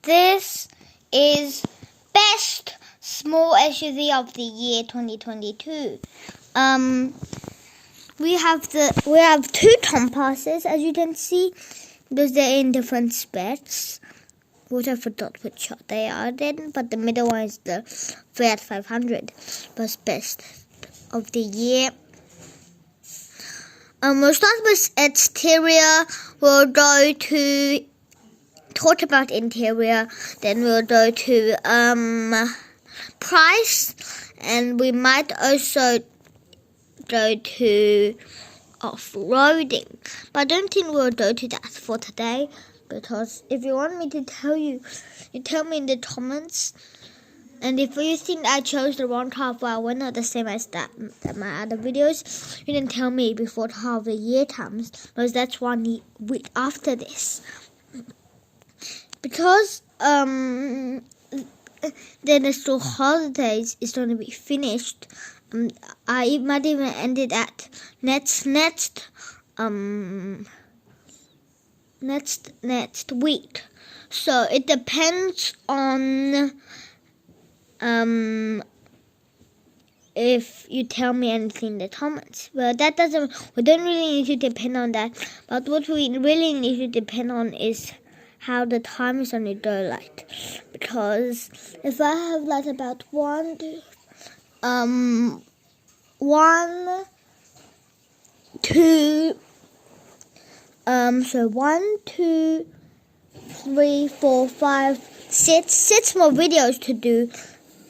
this is best small SUV of the year 2022. We have two compasses, as you can see, because they're in different specs. Which I forgot which they are then, but the middle one is the Fiat 500, was best of the year. We'll start with exterior. We'll go to talk about interior, then we'll go to price, and we might also go to off-roading. But I don't think we'll go to that for today, because if you want me to tell you, you tell me in the comments. And if you think I chose the wrong car, well, we're not the same as my other videos, you can tell me before half the year comes, because that's 1 week after this. Because then the school holidays is going to be finished. I might even end it at next week. So it depends on if you tell me anything in the comments. Well, we don't really need to depend on that, but what we really need to depend on is how the time is going to go like. Because if I have like about 1, 2, so 1, 2, 3, 4, 5, 6 more videos to do.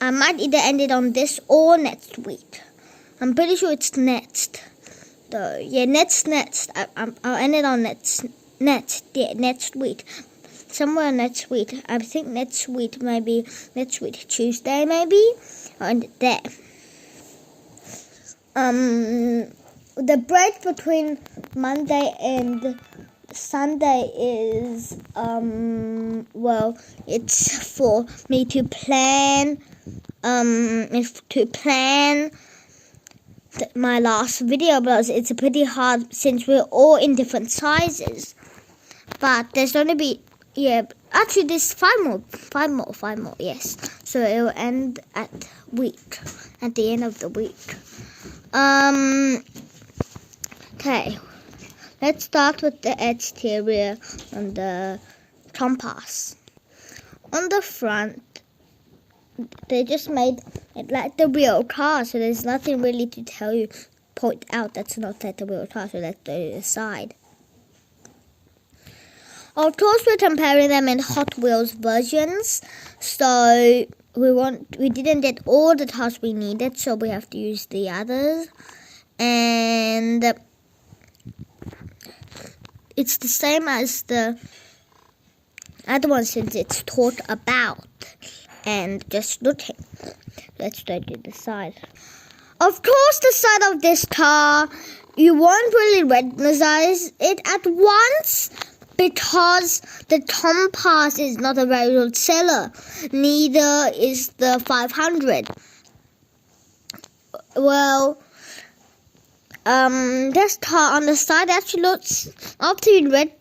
I might either end it on this or next week. I'm pretty sure it's next. So yeah, next. I'll end it on next week. Somewhere next week. I think next week, Tuesday maybe. I'll end it there. The break between Monday and Sunday is it's for me to plan my last video, because it's pretty hard since we're all in different sizes. But there's going to be actually there's 5 more, yes. So it will end at the end of the week. Okay. Let's start with the exterior on the compass. On the front, they just made it like the real car, so there's nothing really to point out that's not like the real car, so let's go to the side. Of course, we're comparing them in Hot Wheels versions, so we didn't get all the tasks we needed, so we have to use the others. And it's the same as the other one since it's taught about and just looking. Let's go to the side. Of course, the side of this car, you won't really recognize it at once because the compass is not a very good seller. Neither is the 500. Well, this car on the side actually looks, after you light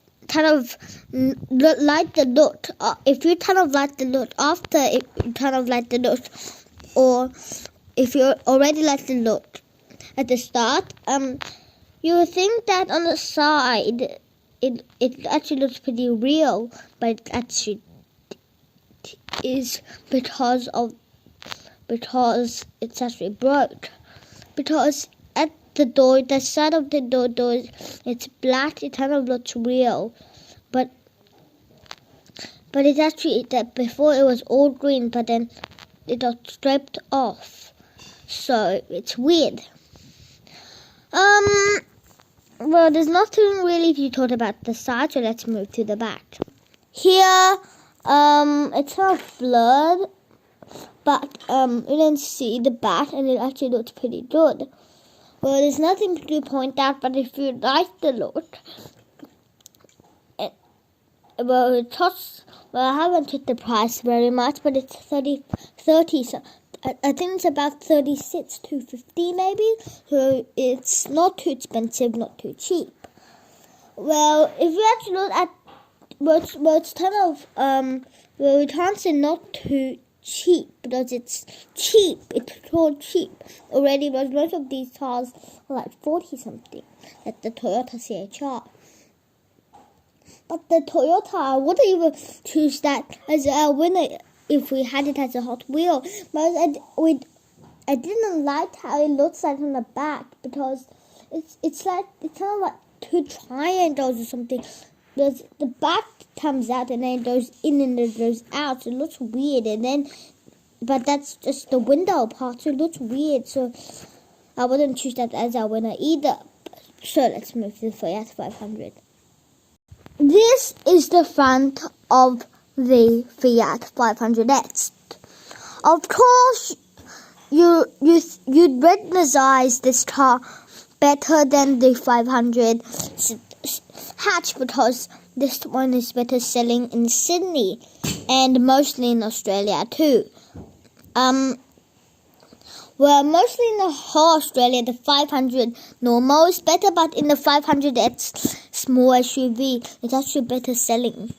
the look, if you kind of light the look, after you kind of light the look, or if you already like the look at the start, you would think that on the side it actually looks pretty real, but it actually is because it's actually broke. Because at the door, the side of the door it's black. It kind of looks real, but it's actually that before it was all green, but then it got stripped off, so it's weird. Well, there's nothing really to talk about the side, so let's move to the back. Here, it's not blurred, but you can see the back, and it actually looks pretty good. Well, there's nothing to point out, but if you like the look, I haven't checked the price very much, but it's 30, so I think it's about 36 to 50 maybe, so it's not too expensive, not too cheap. Well, if you actually look at it's kind of Well, we can't say not too cheap because it's cheap. It's so cheap already, because most of these cars are like 40 something, like the Toyota CHR. But the Toyota, I wouldn't even choose that as a winner if we had it as a Hot Wheel. But I didn't like how it looks like on the back, because it's kind of like two triangles or something. There's the back comes out and then it goes in and it goes out. So it looks weird, but that's just the window part, so it looks weird. So I wouldn't choose that as our winner either. So let's move to the Fiat 500. This is the front of the Fiat 500X. Of course, you'd recognize this car better than the 500 hatch, because this one is better selling in Sydney and mostly in Australia too. Well, mostly in the whole Australia, the 500 normal is better, but in the 500X small SUV, it's actually better selling,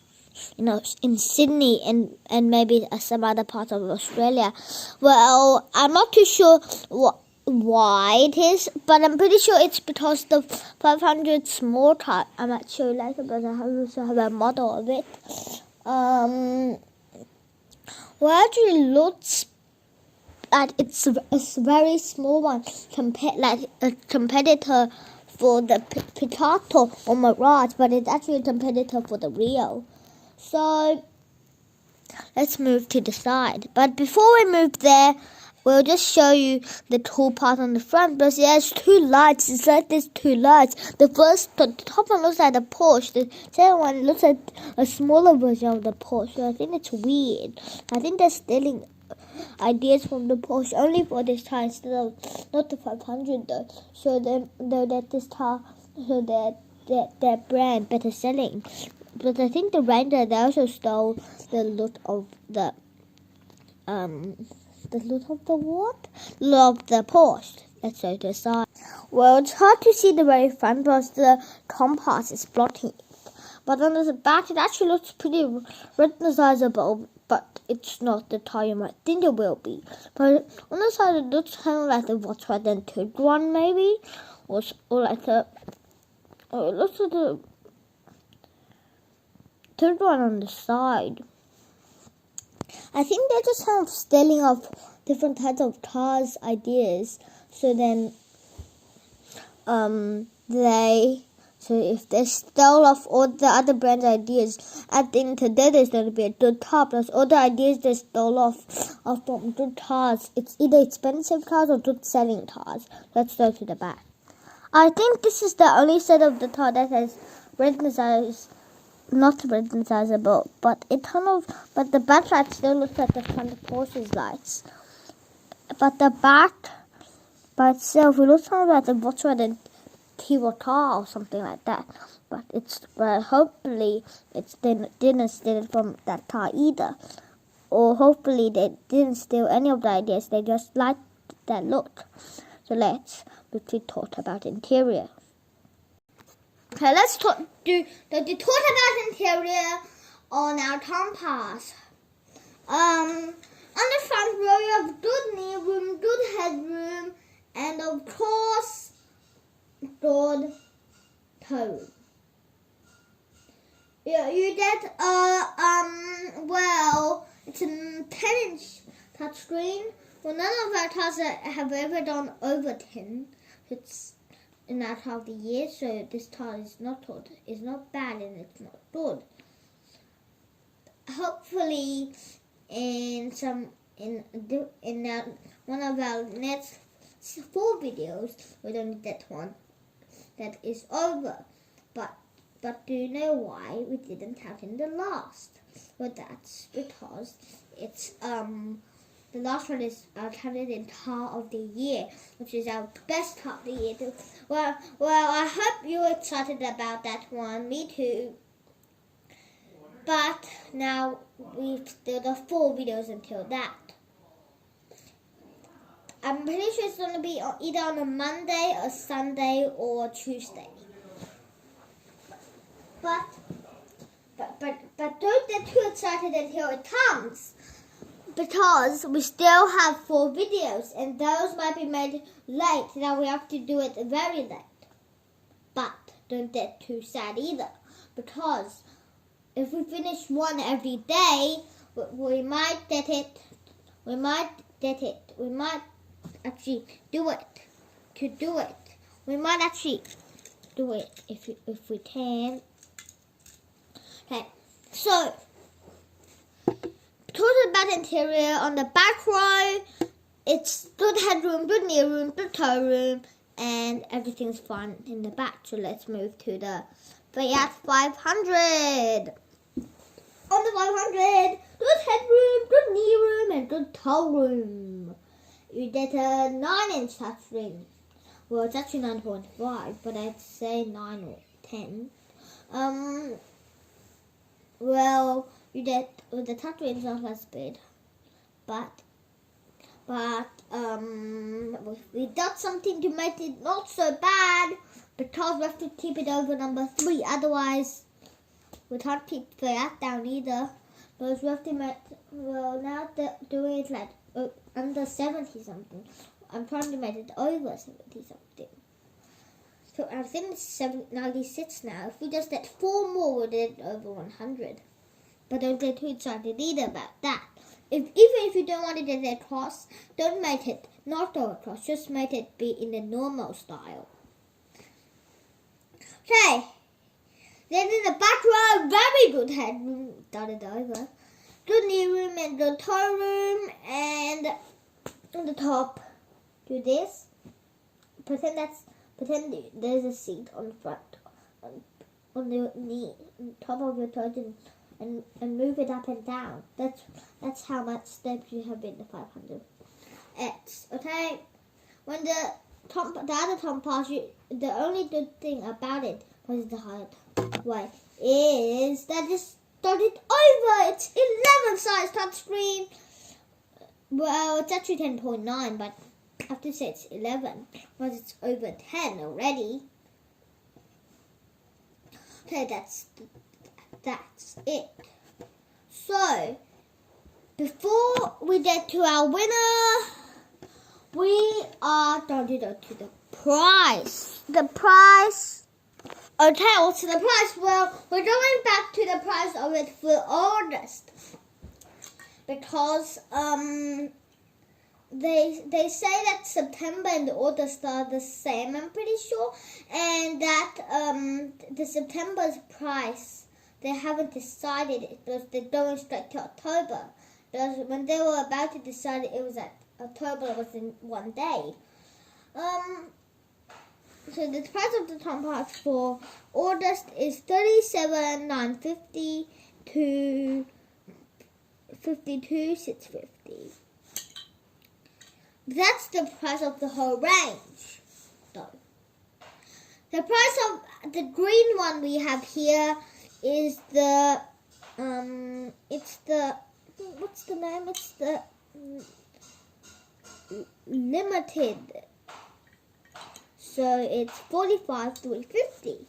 in Sydney and maybe some other parts of Australia. Well, I'm not too sure why it is, but I'm pretty sure it's because the 500 small car. I'm not sure later, but I also have a model of it. Well, actually looks like it's a very small one, like a competitor for the Picasso or Mirage, but it's actually a competitor for the Rio. So let's move to the side. But before we move there, we'll just show you the tool part on the front, because there's two lights. It's like there's two lights. The top one looks like the Porsche. The second one looks like a smaller version of the Porsche. So I think it's weird. I think they're stealing ideas from the Porsche only for this car instead of not the 500 though. So that this car, so that their brand better selling. But I think the Ranger, they also stole the look of the Porsche. Let's go to the side. Well, it's hard to see the very front because the compass is blocking it. But on the back, it actually looks pretty recognizable, but it's not the tire you might think it will be. But on the side, it looks kind of like the Volkswagen Tiguan, maybe, or like it looks like the Tiguan on the side. I think they're just kind of stealing off different types of cars' ideas. So then, so if they stole off all the other brands' ideas, I think today there's going to be a good car. Plus all the ideas they stole off from good cars. It's either expensive cars or good selling cars. Let's go to the back. I think this is the only set of the car that has not recognizable, but the backlight still looks like the front of Porsche's lights. But the back by itself, it looks kind of like the Volkswagen Tiguan or something like that. But hopefully they didn't steal it from that car either, or hopefully they didn't steal any of the ideas. They just liked that look. So let's quickly talk about interior. Okay, let's talk about interior on our compass. On the front row, you have good knee room, good headroom, and of course, good toe room. Yeah, you get it's a 10-inch touchscreen. Well, none of our cars have ever done over 10. It's in that half the year, so this car is not good. It's not bad and it's not good. Hopefully, in one of our next 4 videos, we don't need that one. That is over. But do you know why we didn't count in the last? Well, that's because it's the last one is counted in car of the year, which is our best car of the year. Well, I hope you're excited about that one. Me too. But now we've still got 4 videos until that. I'm pretty sure it's going to be either on a Monday, a Sunday, or Tuesday. But But don't get too excited until it comes, because we still have 4 videos and those might be made late. Now we have to do it very late. But don't get too sad either, because if we finish one every day, we might get it. We might actually do it. To do it, we might actually do it if we can. Okay, so talking about interior, on the back row, it's good headroom, good knee room, good toe room, and everything's fine in the back. So let's move to the Fiat 500. On the 500, good headroom, good knee room, and good toe room. You get a 9-inch touchscreen. Well, it's actually 9.5, but I'd say 9 or 10. Well, you get the touchscreen's not as big, but we did something to make it not so bad, because we have to keep it over number 3. Otherwise, we can't keep Fiat down either. Because we have to make, well, now they're doing it like under 70 something. I'm trying to make it over 70 something. So I think it's 96 now. If we just get 4 more, we'll get over 100. But don't get too excited either about that. Even if you don't want to get it across, don't make it not go across. Just make it be in the normal style. Okay. Then in the back row, very good headroom. Dot it over. Good knee room and good toe room. And on the top, do this. Pretend there's a seat on the front, on the knee, on top of your toes, and move it up and down. That's how much steps you have in the 500X. Okay. When the other top pass, the only good thing about it was the height way is that it's started over. It's 11 size touchscreen. Well, it's actually 10.9, but I have to say it's 11 because it's over 10 already. Okay, that's it. So, before we get to our winner, we are going to go to the price. The price. Okay, what's the price? Well, we're going back to the price of it for August, because they say that September and August are the same, I'm pretty sure, and that the September's price, they haven't decided it because they're going straight to October. Because when they were about to decide it was at October, was in one day. So the price of the top pass for August is $37,950 to $52,650. That's the price of the whole range, though. The price of the green one we have here is the it's the, what's the name? It's the limited. So it's $45,350.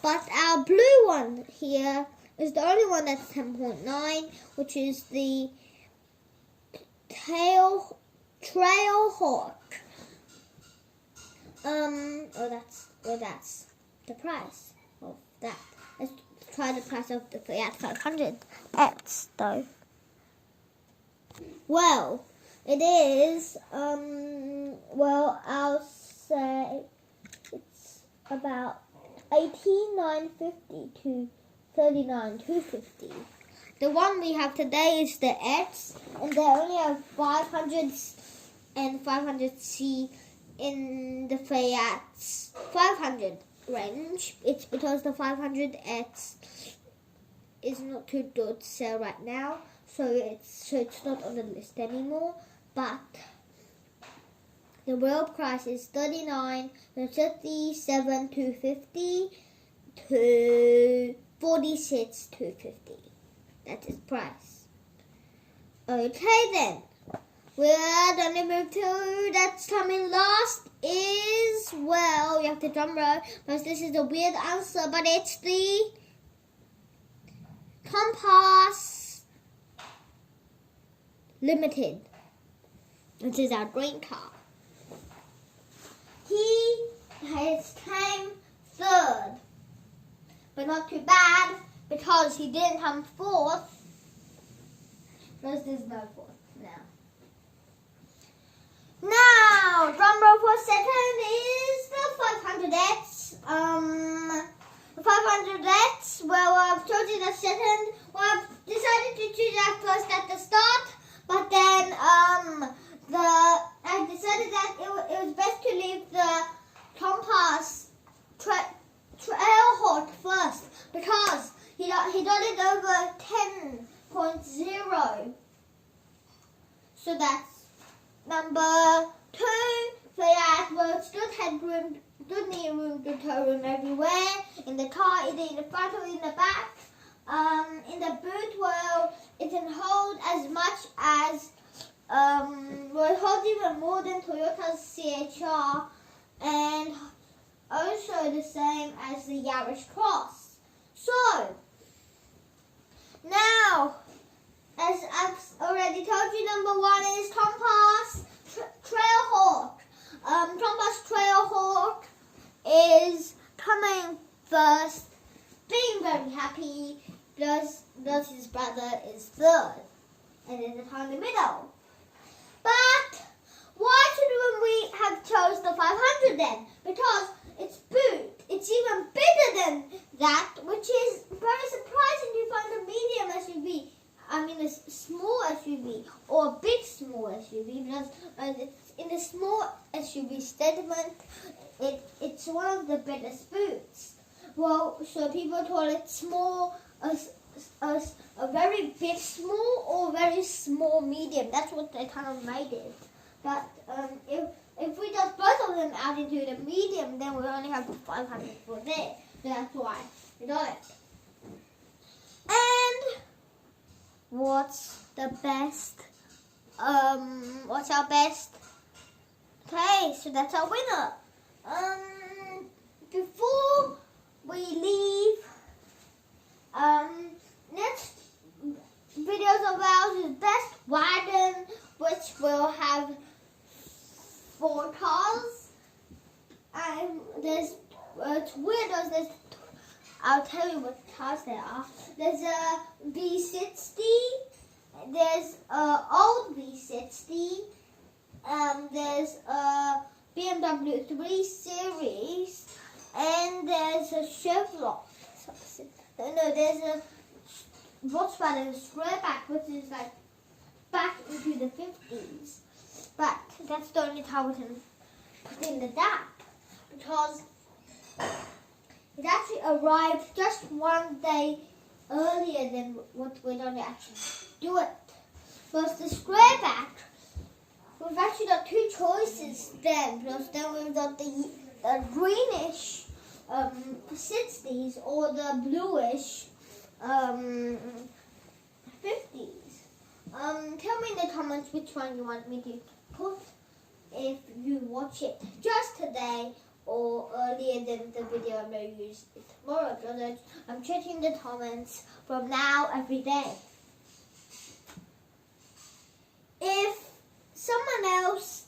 But our blue one here is the only one that's 10.9, which is the Trailhawk. That's the price of that. Let's try the price of the Fiat 500X though. Well, it is well, I'll say it's about $18,950 to $39,250. The one we have today is the X, and they only have 500s and 500C in the Fiat's 500 range. It's because the 500X is not too good to sell right now, so it's not on the list anymore. But the real price is $37,250 to $46,250. That's its price. Okay then. We're gonna move to that's coming last is, well, you have to drum roll because this is a weird answer, but it's the Compass Limited, which is our green car. He has came third, but not too bad because he didn't come fourth. Because there's no fourth now. Now, drum roll for second is the 500X. The 500X, well, I've told you the second. Well, I've decided to choose that first at the start, but then I decided that it was best to leave the Compass Trailhawk first because he got it over 10.0. So that's number 2. Fiat, well, it still had room, good need room to tow room everywhere. In the car, either in the front or in the back. In the boot, well, it can hold as much as, well, it holds even more than Toyota's CHR, and also the same as the Yaris Cross. So, now, as I've already told you, number 1 is Compass Trailhawk. Compass Trailhawk is coming first, being very happy, because his brother is third, and then the car in the middle. But why shouldn't we have chose the 500 then? Because its boot, it's even bigger than that, which is very surprising to find a medium SUV. I mean a small SUV or a big small SUV, because it's in the small SUV segment, it's one of the biggest boots. Well, so people call it small, a very big small or very small medium. That's what they kind of made it. But if we just both of them out into the medium, then we only have 500 for there. So that's why we got it. And what's the best? What's our best? Okay, so that's our winner. Before we leave, next videos of ours is best wagon, which will have 4 cars. And there's it's weird. I'll tell you what cars there are. There's a V60. There's a old V60. There's a BMW 3 Series, and there's a Chevrolet. No, there's a Volkswagen Strawback, which is like back into the 50s. But that's the only car we can put in the DAP, because it actually arrived just one day earlier than what we'd only actually do it. First, the Squareback. We've actually got 2 choices then, because then we've got the greenish 60s or the bluish 50s. Tell me in the comments which one you want me to put if you watch it just today or earlier than the video I'm going to use tomorrow, because I'm checking the comments from now every day. If someone else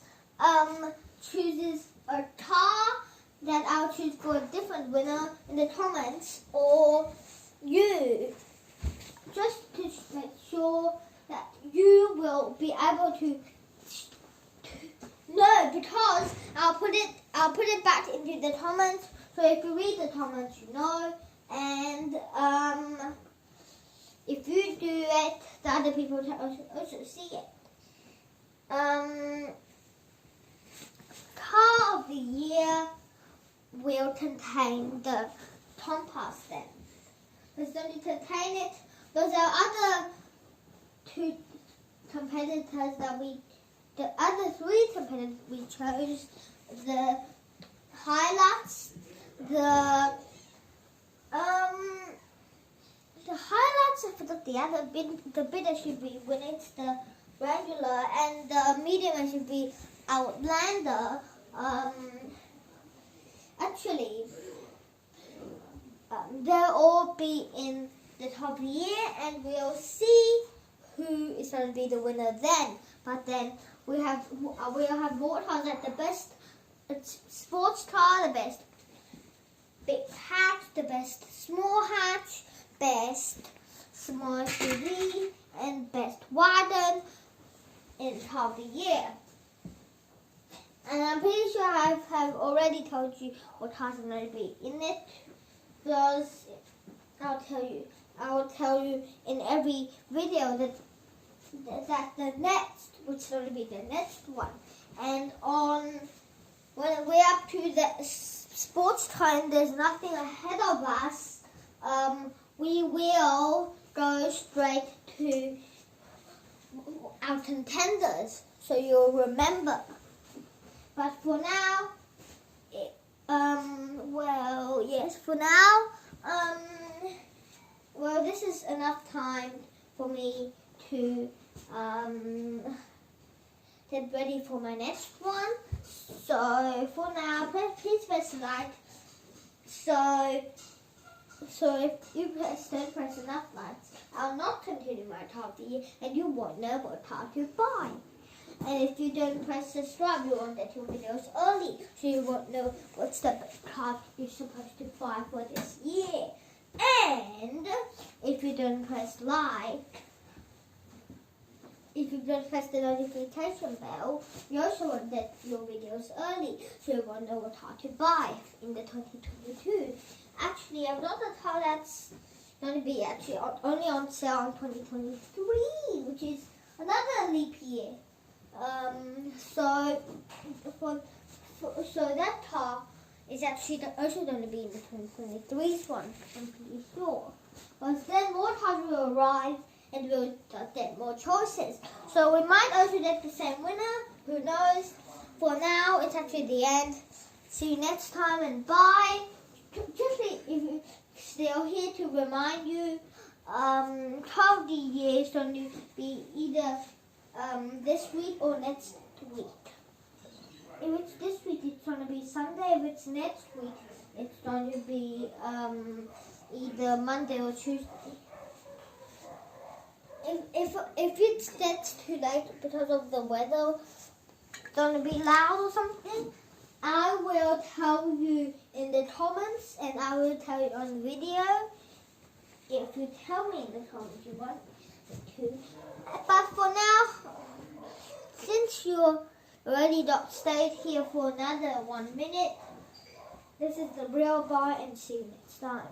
chooses a car, then I'll choose for a different winner in the comments, or you, just to make sure that you will be able to know, because I'll put it back into the comments. So if you read the comments, you know, and if you do it, the other people can also see it. Car of the year will contain the Compass then. It's going to contain it. Those are other 2 competitors that the other 3 competitors we chose, the Highlights, the Highlights, I forgot the other the big SUV when it's the regular, and the medium SUV Outlander. Actually, they'll all be in the top of the year, and we'll see who is going to be the winner then. But then we'll have more times at the best sports car, the best big hat, the best small hat, best small SUV, and best wagon in top of the year. And I'm pretty sure I have already told you what cars are going to be in it, because I will tell you in every video that the next, which is going to be the next one. And when we're up to the sports time, there's nothing ahead of us. We will go straight to our contenders, so you'll remember. But for now, this is enough time for me to get ready for my next one. So for now, please press like. So if you don't press enough likes, I'll not continue my top of the year, and you won't know what car to buy. And if you don't press subscribe, you won't get your videos early, so you won't know what's the car you're supposed to buy for this year. And if you don't press like, if you don't press the notification bell, you also won't get your videos early, so you won't know what car to buy in the 2022. Actually, I've got a car that's going to be actually only on sale in 2023, which is another leap year. So that car is actually also going to be in the 2023's one, I'm pretty sure. But then more cars will arrive, and we'll get more choices. So we might also get the same winner, who knows. For now, it's actually the end. See you next time, and bye. Just if you're still here to remind you, car of the year is going to be either this week or next week. If it's this week, it's going to be Sunday. If it's next week, it's going to be either Monday or Tuesday. If it gets too late because of the weather, it's going to be loud or something, I will tell you in the comments, and I will tell you on video. If you tell me in the comments you want to. But for now, since you're already not stayed here for another 1 minute, this is the real bye, and see you next time.